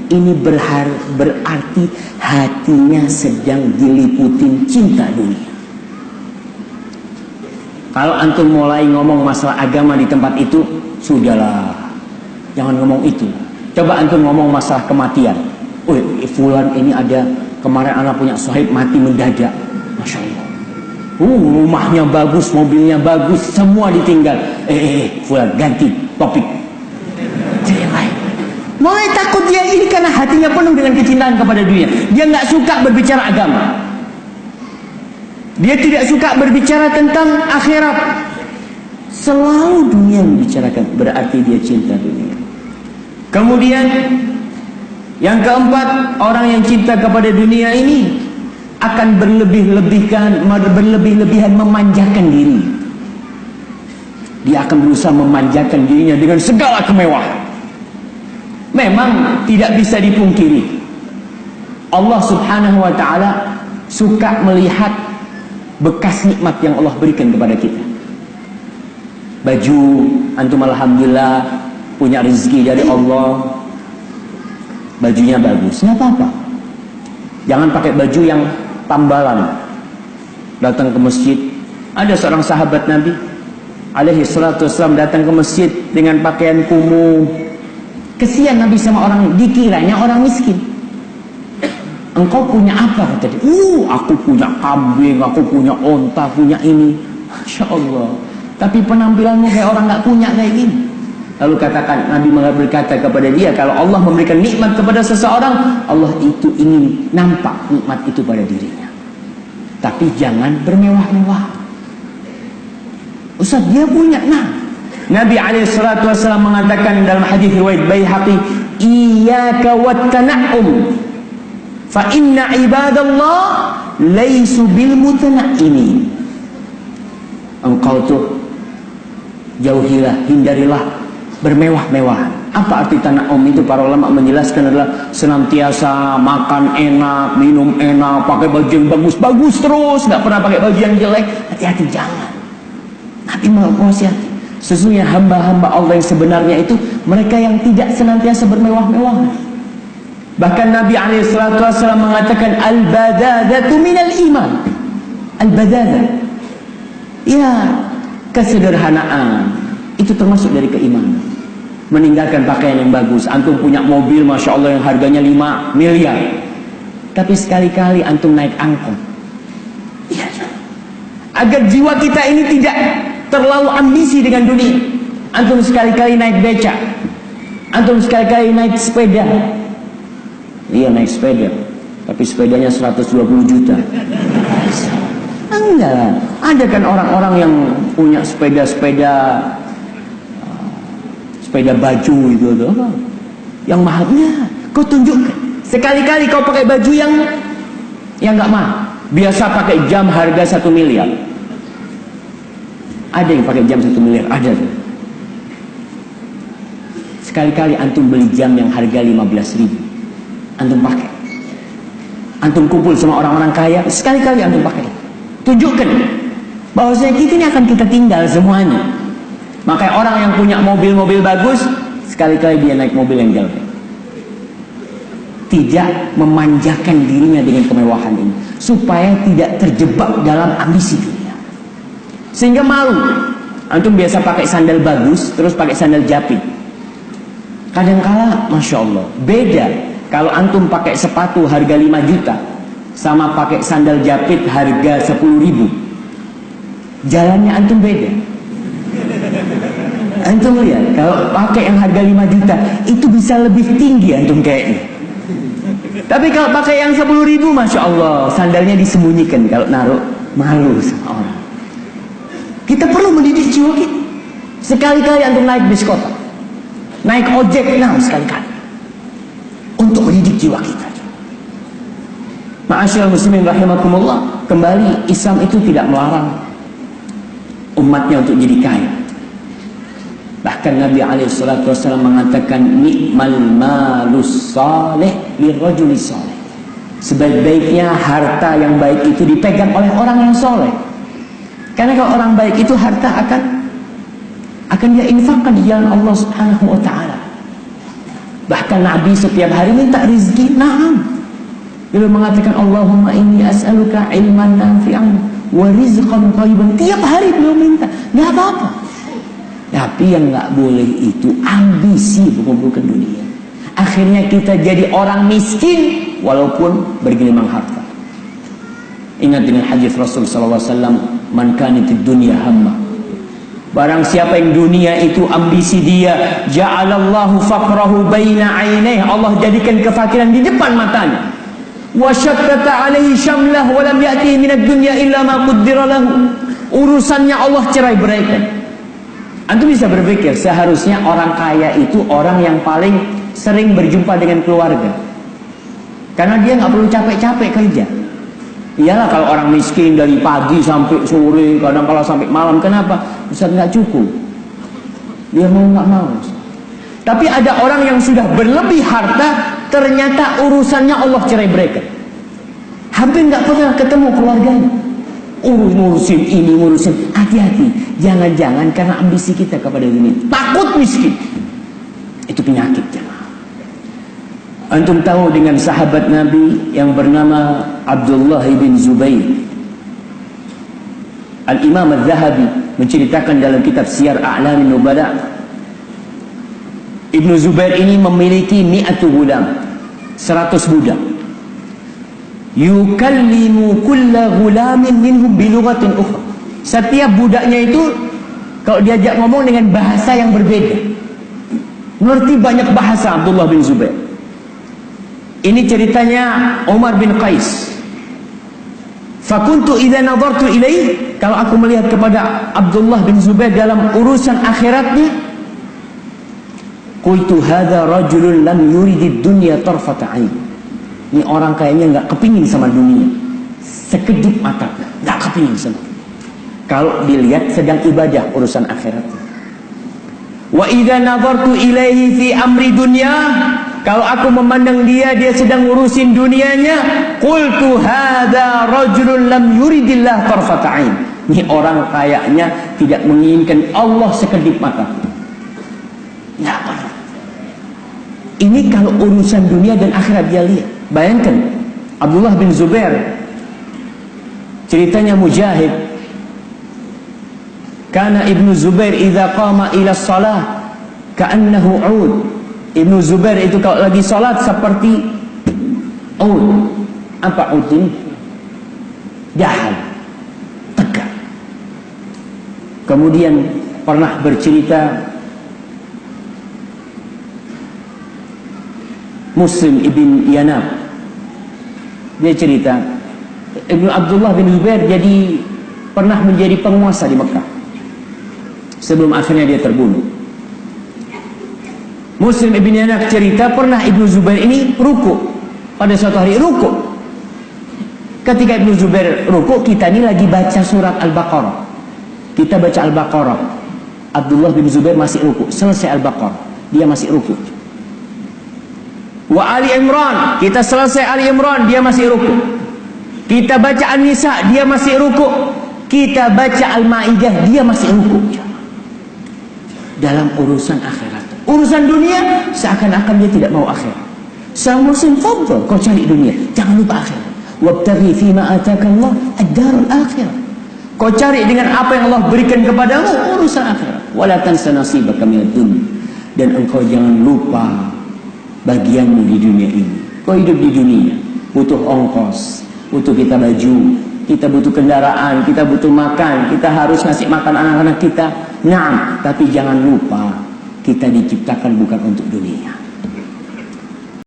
ini berarti hatinya sedang diliputin cinta dunia. Kalau antum mulai ngomong masalah agama di tempat itu, sudahlah, jangan ngomong itu. Coba antum ngomong masalah kematian. Oh, fulan ini ada, kemarin anak punya sahib mati mendadak. Masya Allah. Rumahnya bagus, mobilnya bagus, semua ditinggal. Fulan, ganti topik. Mulai takut dia ini karena hatinya penuh dengan kecintaan kepada dunia. Dia nggak suka berbicara agama. Dia tidak suka berbicara tentang akhirat. Selalu dunia membicarakan, berarti dia cinta dunia. Kemudian yang keempat, orang yang cinta kepada dunia ini akan berlebih-lebihan memanjakan diri. Dia akan berusaha memanjakan dirinya dengan segala kemewahan. Memang tidak bisa dipungkiri, Allah subhanahu wa ta'ala suka melihat bekas nikmat yang Allah berikan kepada kita. Baju, antum alhamdulillah punya rezeki dari Allah, bajunya bagus, nggak apa-apa. Jangan pakai baju yang tambalan. Datang ke masjid, ada seorang sahabat Nabi alaihi salatu wassalam datang ke masjid dengan pakaian kumuh. Kesian Nabi sama orang, dikiranya orang miskin. Engkau punya apa? Kata dia. Aku punya kambing, aku punya onta, punya ini. Masya Allah. Tapi penampilanmu kayak orang gak punya kayak gini. Lalu katakan, Nabi berkata kepada dia, kalau Allah memberikan nikmat kepada seseorang, Allah itu ingin nampak nikmat itu pada dirinya. Tapi jangan bermewah-mewah. Ustaz, dia punya. Nabi SAW mengatakan dalam hadis riwayat Baihaqi, iyyaka wat-tana'um fa inna ibadallah laisu bil mutana'imi. Engkau tuh jauhilah, hindarilah bermewah-mewahan. Apa arti tana'um itu? Para ulama menjelaskan adalah senantiasa makan enak, minum enak, pakai baju yang bagus-bagus terus, nggak pernah pakai baju yang jelek. Hati-hati, jangan. Nabi mewasiati. Sesungguhnya hamba-hamba Allah yang sebenarnya itu mereka yang tidak senantiasa bermewah-mewahan. Bahkan Nabi SAW mengatakan al-badadatu minal iman. Al-badadah, ya, kesederhanaan itu termasuk dari keimanan. Meninggalkan pakaian yang bagus. Antum punya mobil Masya Allah yang harganya 5 miliar, tapi sekali-kali antum naik angkot, ya, agar jiwa kita ini tidak terlalu ambisi dengan dunia. Antum sekali-kali naik becak, antum sekali-kali naik sepeda. Iya, naik sepeda, tapi sepedanya 120 juta. Enggak. Ada kan orang-orang yang punya sepeda baju itu tuh, yang mahalnya kau tunjukkan. Sekali-kali kau pakai baju yang enggak mahal. Biasa pakai jam harga 1 miliar. Ada yang pakai jam 1 miliar, ada tuh. Sekali-kali antum beli jam yang harga 15.000, antum pakai. Antum kumpul sama orang-orang kaya, sekali-kali antum pakai. Tunjukkan bahwasanya kita ini akan kita tinggal semuanya. Makanya orang yang punya mobil-mobil bagus, sekali-kali dia naik mobil yang jelek. Tidak memanjakan dirinya dengan kemewahan ini, supaya tidak terjebak dalam ambisi dunia. Sehingga malu. Antum biasa pakai sandal bagus, terus pakai sandal japit. Kadangkala, Masya Allah, beda kalau antum pakai sepatu harga 5 juta sama pakai sandal japit harga 10.000. Jalannya antum beda. Antum lihat, kalau pakai yang harga 5 juta itu bisa lebih tinggi antum kayaknya. Tapi kalau pakai yang 10.000, Masya Allah, sandalnya disembunyikan. Kalau naruh, malu sama orang. Kita perlu mendidik jiwa kita. Sekali-kali antum naik bis kota, naik ojek, sekali-kali, untuk mendidik jiwa kita. Ma'asyiral muslimin rahimakumullah. Kembali, Islam itu tidak melarang umatnya untuk jadi kaya. Bahkan Nabi SAW mengatakan, ni'mal malus salih lirrajuli salih. Sebaik-baiknya harta yang baik itu dipegang oleh orang yang soleh. Karena kalau orang baik itu harta akan dia infakkan di jalan Allah Subhanahu wa ta'ala. Bahkan Nabi setiap hari minta rezeki. Naam. Beliau mengatakan Allahumma inni as'aluka ilman nafi'an wa rizqan thayyiban. Tiap hari beliau minta. Enggak apa-apa. Tapi yang enggak boleh itu ambisi mengumpulkan dunia. Akhirnya kita jadi orang miskin walaupun bergelimang harta. Ingat dengan hadis Rasul sallallahu alaihi wasallam, man kanatid dunya hamma. Barang siapa yang dunia itu ambisi dia, ja'alallahu faqrahu baina 'ainaihi. Allah jadikan kefakiran di depan matanya. Wa syattata 'alaihi syamlah wa lam ya'tihi minad dunya illa ma qaddara lahu. Urusannya Allah cerai-beraikan. Antum bisa berpikir, seharusnya orang kaya itu orang yang paling sering berjumpa dengan keluarga. Karena dia nggak perlu capek-capek kerja. Iyalah kalau orang miskin dari pagi sampai sore, kadang kala sampai malam. Kenapa? Ustaz nggak cukup. Dia mau nggak mau. Tapi ada orang yang sudah berlebih harta, ternyata urusannya Allah cerai-beraikan. Hampir nggak pernah ketemu keluarganya. Ngurusin ini, ngurusin. Hati-hati, jangan-jangan karena ambisi kita kepada dunia, takut miskin. Itu penyakit, jemaah. Antum tahu dengan sahabat Nabi yang bernama Abdullah bin Zubair. Al-Imam Al-Zahabi menceritakan dalam kitab Siyar A'lamin Nubala, Ibnu Zubair ini memiliki 100 gulam, 100 budak. Yukallimu kulla gulamin minhum bilughatin ukhra. Setiap budaknya itu kalau diajak ngomong dengan bahasa yang berbeda. Ngerti banyak bahasa Abdullah bin Zubair. Ini ceritanya Umar bin Qais. Fakuntu idza nadartu ilaih, kalau aku melihat kepada Abdullah bin Zubair dalam urusan akhiratnya, qultu hadza rajulun lam yuridid dunya tarfata ain. Ini orang kayaknya nggak kepingin sama dunia, sekedip mata nggak kepingin sama. Kalau dilihat sedang ibadah urusan akhirat. Wa idza nadartu ilaihi fi amri dunya, kalau aku memandang dia sedang ngurusin dunianya, qultu hadza rajulun lam yuridillah tarfata ain. Ini orang kayaknya tidak menginginkan Allah sekedip mata. Nggak pernah. Ini kalau urusan dunia dan akhirat dia lihat. Bayangkan Abdullah bin Zubair, ceritanya Mujahid, kana Ibnu Zubair idza qama ila shalah ka'annahu 'ud. Ibnu Zubair itu kalau lagi salat seperti 'ud. Apa 'ud ini? Dahal, tegak. Kemudian pernah bercerita Muslim ibn Yanab, dia cerita Ibnu Abdullah bin Zubair jadi pernah menjadi penguasa di Mekah sebelum akhirnya dia terbunuh. Muslim ibn Yanab cerita pernah Ibnu Zubair ini ruku. Pada suatu hari ruku. Ketika Ibnu Zubair ruku, kita ini lagi baca surat Al-Baqarah. Kita baca Al-Baqarah, Abdullah bin Zubair masih ruku. Selesai Al-Baqarah, dia masih ruku. Wa Ali Imran, kita selesai Ali Imran, dia masih ruku. Kita baca An-Nisa, dia masih ruku. Kita baca Al-Maidah, dia masih ruku. Dalam urusan akhirat. Urusan dunia seakan-akan dia tidak mau akhirat. Sang muslim, fadhal kau cari dunia, jangan lupa akhirat. Wabtaghi fima ataka Allah ad-darul akhirah. Kau cari dengan apa yang Allah berikan kepadamu urusan akhirat. Wala tansa nasibaka minad dunya. Dan engkau jangan lupa bagianmu di dunia ini. Kau hidup di dunia, butuh ongkos, butuh kita baju, kita butuh kendaraan, kita butuh makan, kita harus ngasih makan anak-anak kita. Nah, tapi jangan lupa kita diciptakan bukan untuk dunia.